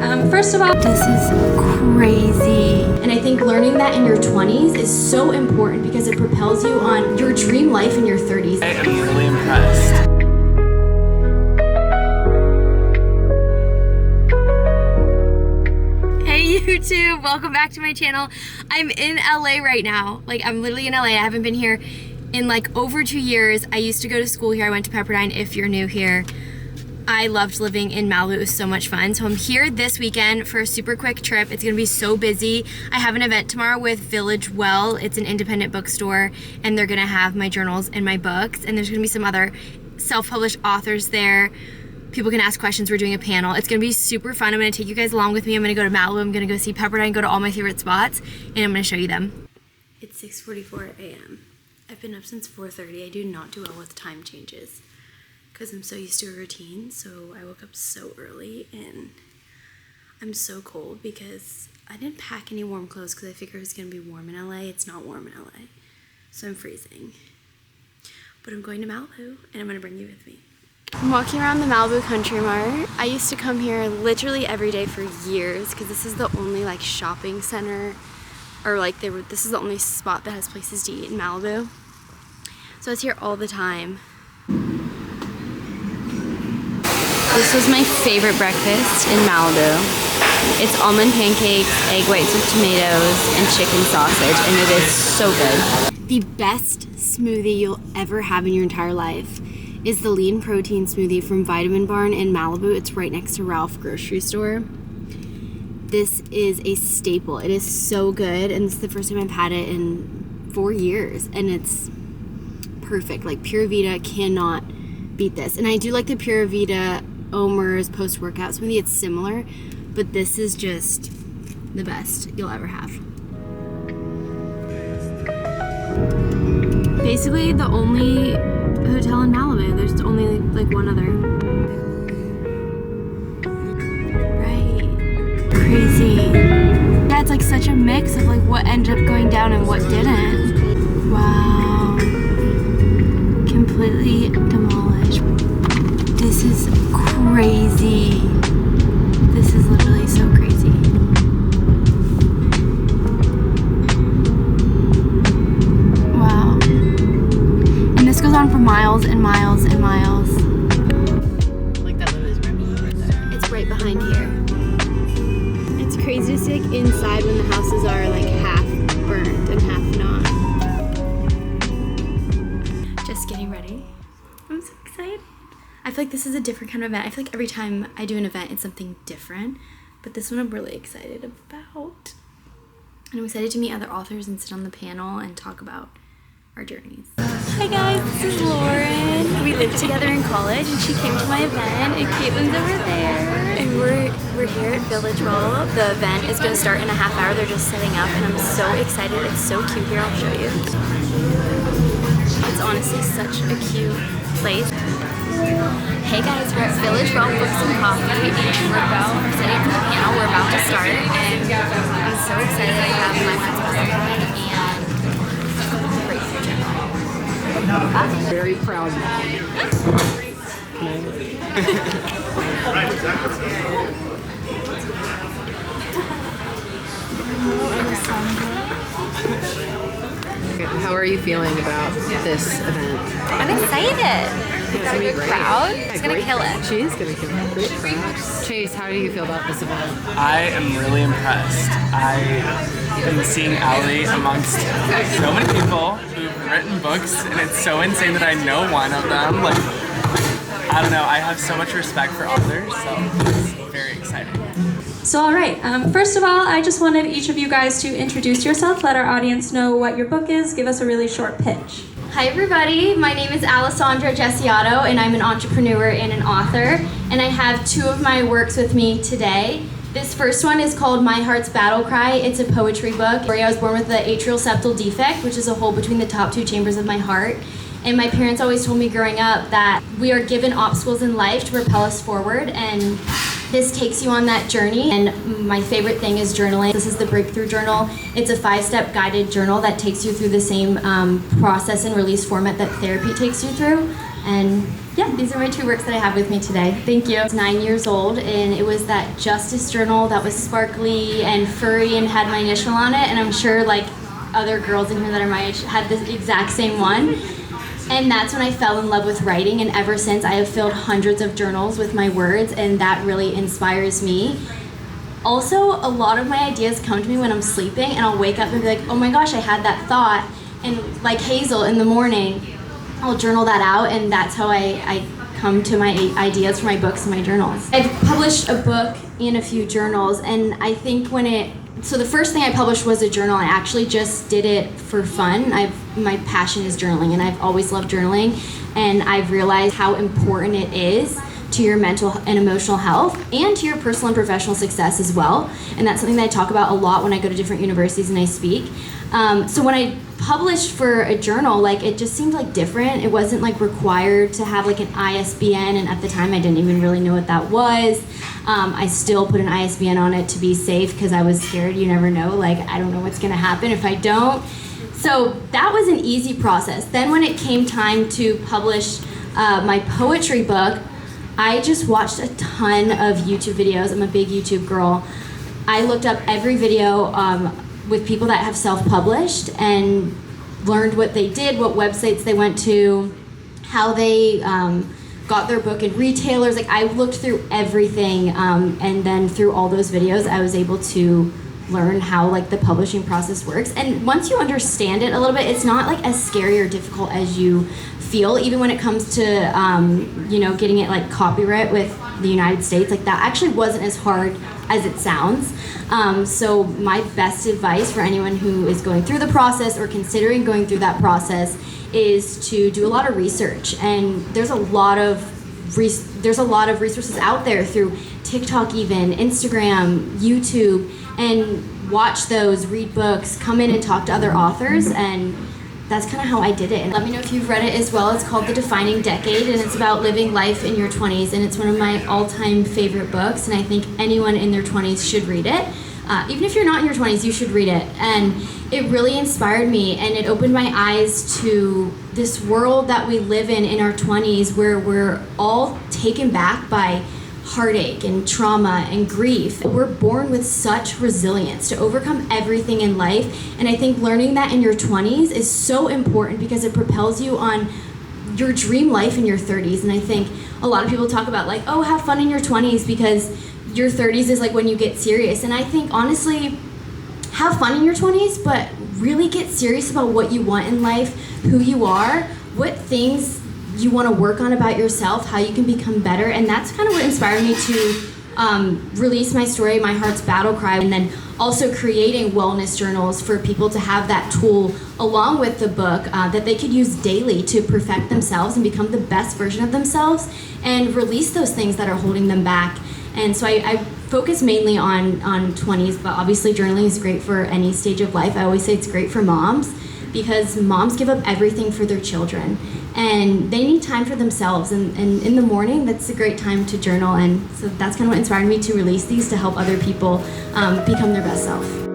First of all, this is crazy. And I think learning that in your 20s is so important because it propels you on your dream life in your 30s. I am really impressed. Hey YouTube, welcome back to my channel. I'm in LA right now. Like, I'm literally in LA. I haven't been here in like over 2 years. I used to go to school here. I went to Pepperdine if you're new here. I loved living in Malibu. It was so much fun. So I'm here this weekend for a super quick trip. It's gonna be so busy. I have an event tomorrow with Village Well. It's an independent bookstore and they're gonna have my journals and my books, and there's gonna be some other self-published authors there. People can ask questions. We're doing a panel. It's gonna be super fun. I'm gonna take you guys along with me. I'm gonna go to Malibu. I'm gonna go see Pepperdine, go to all my favorite spots, and I'm gonna show you them. It's 6:44 a.m. I've been up since 4:30. I do not do well with time changes because I'm so used to a routine. So I woke up so early and I'm so cold because I didn't pack any warm clothes because I figured it was gonna be warm in LA. It's not warm in LA, so I'm freezing. But I'm going to Malibu and I'm gonna bring you with me. I'm walking around the Malibu Country Mart. I used to come here literally every day for years because this is the only like shopping center, or like this is the only spot that has places to eat in Malibu. So I was here all the time. This was my favorite breakfast in Malibu. It's almond pancakes, egg whites with tomatoes, and chicken sausage, and it is so good. The best smoothie you'll ever have in your entire life is the lean protein smoothie from Vitamin Barn in Malibu. It's right next to Ralph grocery store. This is a staple. It is so good, and this is the first time I've had it in 4 years, and it's perfect. Like, Pura Vida cannot beat this. And I do like the Pura Vida Omer's post-workout smoothie. It's similar, but this is just the best you'll ever have. Basically the only hotel in Malibu. There's only like one other. Right. Crazy. Yeah, it's like such a mix of like what ended up going down and what didn't. Wow. Completely demolished. This is crazy. This is literally so crazy. Wow. And this goes on for miles and miles and miles. Like that literally is right there. It's right behind here. It's crazy to see like inside when the houses are like half burnt and half not. Just getting ready. I'm so excited. I feel like this is a different kind of event. I feel like every time I do an event, it's something different. But this one I'm really excited about. And I'm excited to meet other authors and sit on the panel and talk about our journeys. Hi guys, this is Lauren. We lived together in college and she came to my event and Caitlin's over there. And we're here at Village Well. The event is going to start in a half hour. They're just setting up and I'm so excited. It's so cute here. I'll show you. It's honestly such a cute place. Hey guys, we're at Village Well for some coffee and we're setting up for the panel. We're about to start and I'm so excited. I have my friends and great future. Very proud How are you feeling about this event? I'm excited. We've got a good crowd. It's going to kill it. She is going to kill it. Great crowd. Chase, how do you feel about this event? I am really impressed. I am seeing Allie amongst so many people who've written books, and it's so insane that I know one of them. Like, I don't know, I have so much respect for authors, so it's very exciting. So all right, first of all, I just wanted each of you guys to introduce yourself, let our audience know what your book is, give us a really short pitch. Hi everybody, my name is Alessandra Gessiato and I'm an entrepreneur and an author, and I have 2 of my works with me today. This first one is called My Heart's Battle Cry. It's a poetry book. I was born with the atrial septal defect, which is a hole between the top 2 chambers of my heart. And my parents always told me growing up that we are given obstacles in life to propel us forward, and this takes you on that journey. And my favorite thing is journaling. This is the Breakthrough Journal. It's a 5-step guided journal that takes you through the same process and release format that therapy takes you through. And Yeah, these are my two works that I have with me today. Thank you. It's 9 years old, and it was that Justice journal that was sparkly and furry and had my initial on it, and I'm sure like other girls in here that are my age had the exact same one. And that's when I fell in love with writing, and ever since I have filled hundreds of journals with my words, and that really inspires me. Also, a lot of my ideas come to me when I'm sleeping, and I'll wake up and be like, oh my gosh, I had that thought. And like Hazel in the morning, I'll journal that out, and that's how I come to my ideas for my books and my journals. I've published a book and a few journals, and I think so the first thing I published was a journal. I actually just did it for fun. My passion is journaling, and I've always loved journaling, and I've realized how important it is to your mental and emotional health and to your personal and professional success as well. And that's something that I talk about a lot when I go to different universities and I speak. So when I published for a journal, like it just seemed like different. It wasn't like required to have like an ISBN, and at the time I didn't even really know what that was. I still put an ISBN on it to be safe because I was scared. You never know, like I don't know what's gonna happen if I don't. So that was an easy process. Then when it came time to publish my poetry book, I just watched a ton of YouTube videos. I'm a big YouTube girl. I looked up every video with people that have self-published and learned what they did, what websites they went to, how they got their book in retailers. Like I looked through everything, and then through all those videos, I was able to learn how like the publishing process works. And once you understand it a little bit, it's not like as scary or difficult as you feel. Even when it comes to getting it like copyright with the United States, like that actually wasn't as hard as it sounds. So my best advice for anyone who is going through the process or considering going through that process is to do a lot of research. And there's a lot of resources out there through TikTok, even Instagram, YouTube, and watch those, read books, come in and talk to other authors, and that's kind of how I did it. And let me know if you've read it as well. It's called The Defining Decade, and it's about living life in your 20s, and it's one of my all-time favorite books, and I think anyone in their 20s should read it. Even if you're not in your 20s, you should read it. And it really inspired me, and it opened my eyes to this world that we live in our 20s, where we're all taken back by heartache and trauma and grief. We're born with such resilience to overcome everything in life, and I think learning that in your 20s is so important because it propels you on your dream life in your 30s. And I think a lot of people talk about like, oh, have fun in your 20s because your 30s is like when you get serious. And I think honestly, have fun in your 20s, but really get serious about what you want in life, who you are, what things you want to work on about yourself, how you can become better. And that's kind of what inspired me to release my story, My Heart's Battle Cry, and then also creating wellness journals for people to have that tool along with the book that they could use daily to perfect themselves and become the best version of themselves and release those things that are holding them back. And so I focus mainly on 20s, but obviously journaling is great for any stage of life. I always say it's great for moms because moms give up everything for their children, and they need time for themselves, and in the morning that's a great time to journal. And so that's kind of what inspired me to release these, to help other people become their best self.